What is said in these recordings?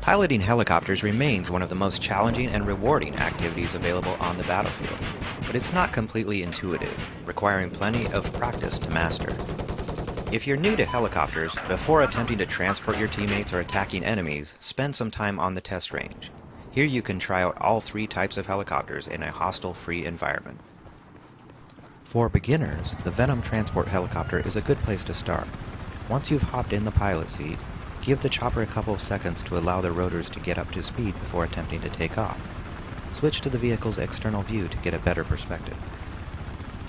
Piloting helicopters remains one of the most challenging and rewarding activities available on the battlefield, but it's not completely intuitive, requiring plenty of practice to master. If you're new to helicopters, before attempting to transport your teammates or attacking enemies, spend some time on the test range. Here you can try out all three types of helicopters in a hostile-free environment. For beginners, the Venom transport helicopter is a good place to start. Once you've hopped in the pilot seat, give the chopper a couple of seconds to allow the rotors to get up to speed before attempting to take off. Switch to the vehicle's external view to get a better perspective.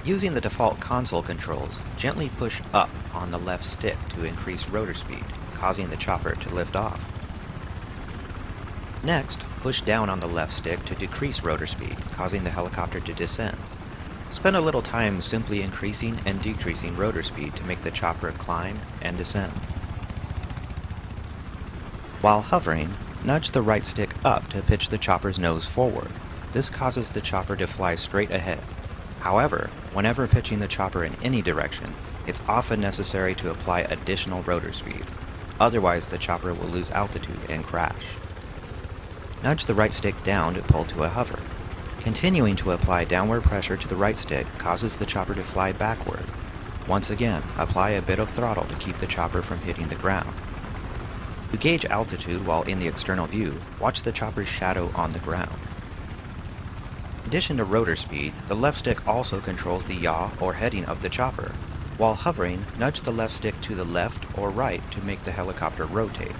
Using the default console controls, gently push up on the left stick to increase rotor speed, causing the chopper to lift off. Next, push down on the left stick to decrease rotor speed, causing the helicopter to descend. Spend a little time simply increasing and decreasing rotor speed to make the chopper climb and descend. While hovering, nudge the right stick up to pitch the chopper's nose forward. This causes the chopper to fly straight ahead. However, whenever pitching the chopper in any direction, it's often necessary to apply additional rotor speed. Otherwise, the chopper will lose altitude and crash. Nudge the right stick down to pull to a hover. Continuing to apply downward pressure to the right stick causes the chopper to fly backward. Once again, apply a bit of throttle to keep the chopper from hitting the ground. To gauge altitude while in the external view, watch the chopper's shadow on the ground. In addition to rotor speed, the left stick also controls the yaw or heading of the chopper. While hovering, nudge the left stick to the left or right to make the helicopter rotate.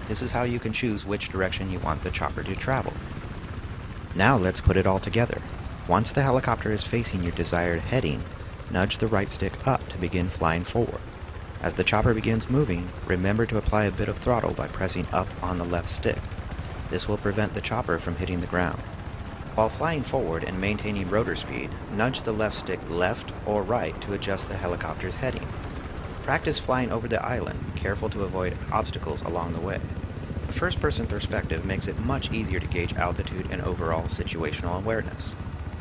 This is how you can choose which direction you want the chopper to travel. Now let's put it all together. Once the helicopter is facing your desired heading, nudge the right stick up to begin flying forward. As the chopper begins moving, remember to apply a bit of throttle by pressing up on the left stick. This will prevent the chopper from hitting the ground. While flying forward and maintaining rotor speed, nudge the left stick left or right to adjust the helicopter's heading. Practice flying over the island, careful to avoid obstacles along the way. The first-person perspective makes it much easier to gauge altitude and overall situational awareness.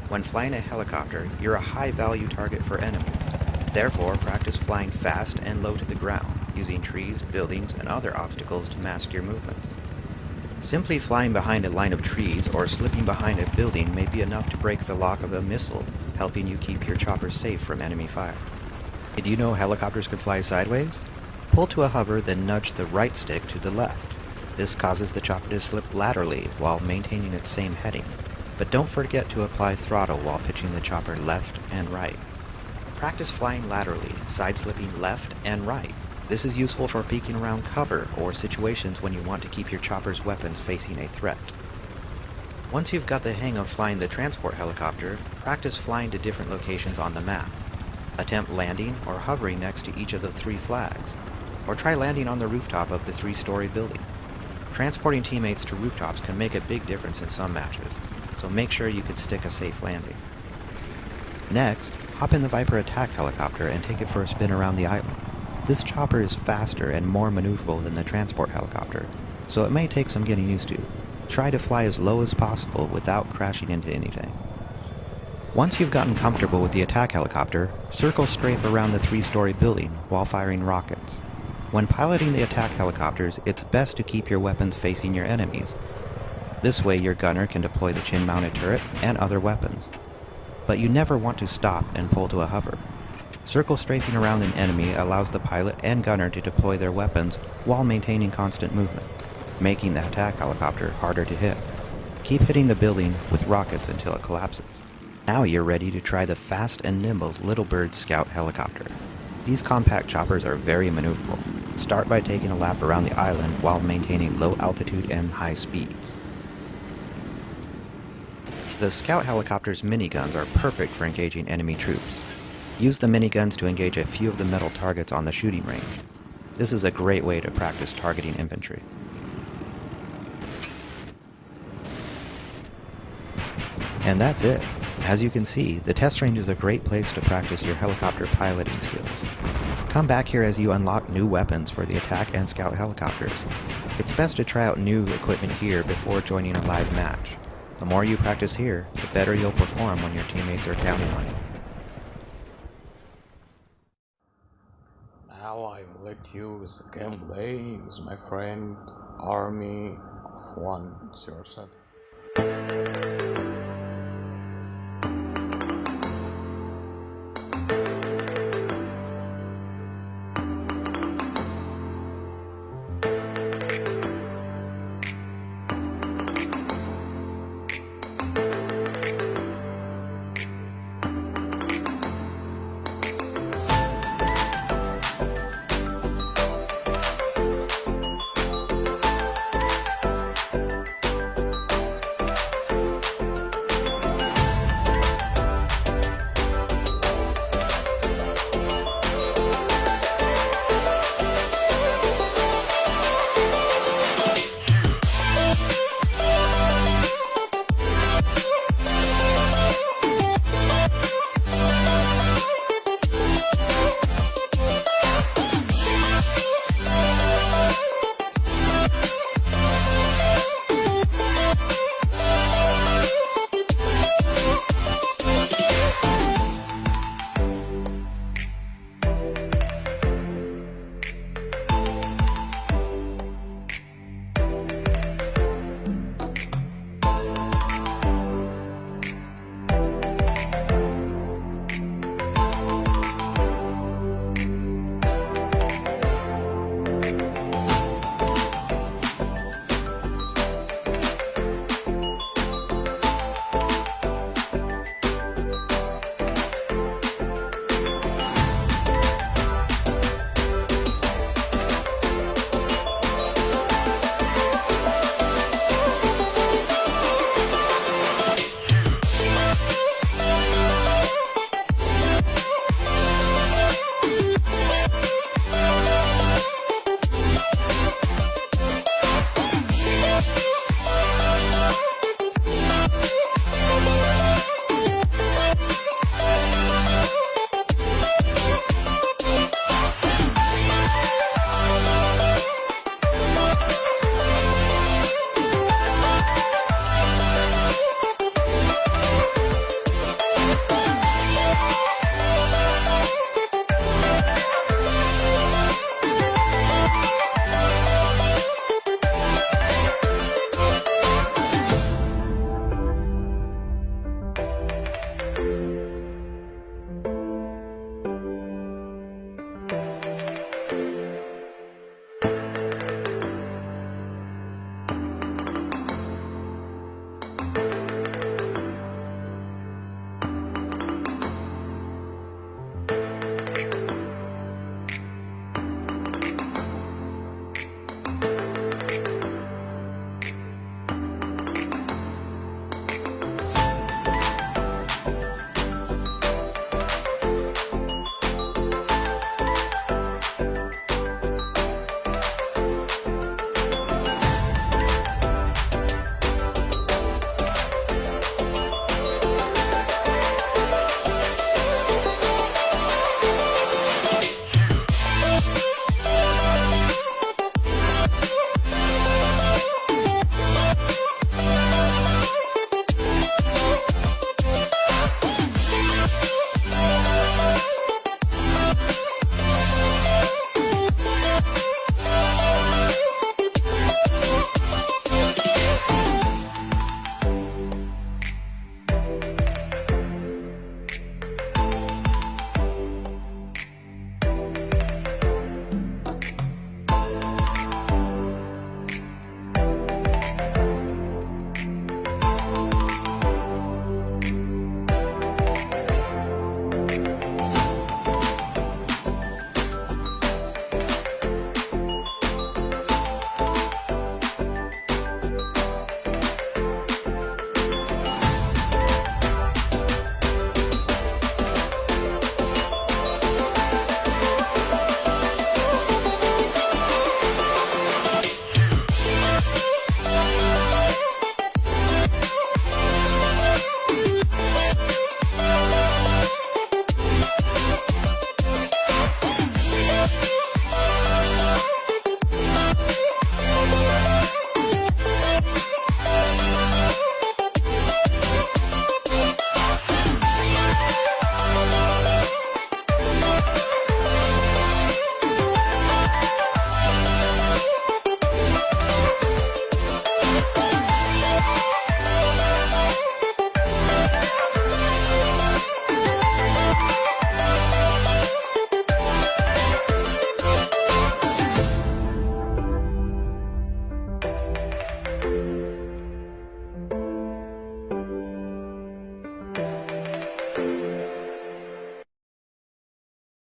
When flying a helicopter, you're a high-value target for enemies. Therefore, practice flying fast and low to the ground, using trees, buildings, and other obstacles to mask your movements. Simply flying behind a line of trees or slipping behind a building may be enough to break the lock of a missile, helping you keep your chopper safe from enemy fire. Did you know helicopters can fly sideways? Pull to a hover, then nudge the right stick to the left. This causes the chopper to slip laterally while maintaining its same heading. But don't forget to apply throttle while pitching the chopper left and right. Practice flying laterally, side-slipping left and right. This is useful for peeking around cover or situations when you want to keep your chopper's weapons facing a threat. Once you've got the hang of flying the transport helicopter, practice flying to different locations on the map. Attempt landing or hovering next to each of the three flags, or try landing on the rooftop of the three-story building. Transporting teammates to rooftops can make a big difference in some matches, so make sure you can stick a safe landing. Next, hop in the Viper attack helicopter and take it for a spin around the island. This chopper is faster and more maneuverable than the transport helicopter, so it may take some getting used to. Try to fly as low as possible without crashing into anything. Once you've gotten comfortable with the attack helicopter, circle strafe around the three-story building while firing rockets. When piloting the attack helicopters, it's best to keep your weapons facing your enemies. This way your gunner can deploy the chin-mounted turret and other weapons. But you never want to stop and pull to a hover. Circle strafing around an enemy allows the pilot and gunner to deploy their weapons while maintaining constant movement, making the attack helicopter harder to hit. Keep hitting the building with rockets until it collapses. Now you're ready to try the fast and nimble Little Bird Scout helicopter. These compact choppers are very maneuverable. Start by taking a lap around the island while maintaining low altitude and high speeds. The Scout helicopter's miniguns are perfect for engaging enemy troops. Use the miniguns to engage a few of the metal targets on the shooting range. This is a great way to practice targeting infantry. And that's it. As you can see, the test range is a great place to practice your helicopter piloting skills. Come back here as you unlock new weapons for the attack and scout helicopters. It's best to try out new equipment here before joining a live match. The more you practice here, the better you'll perform when your teammates are counting on you. Now I will let you use gameplay with my friend Army 107.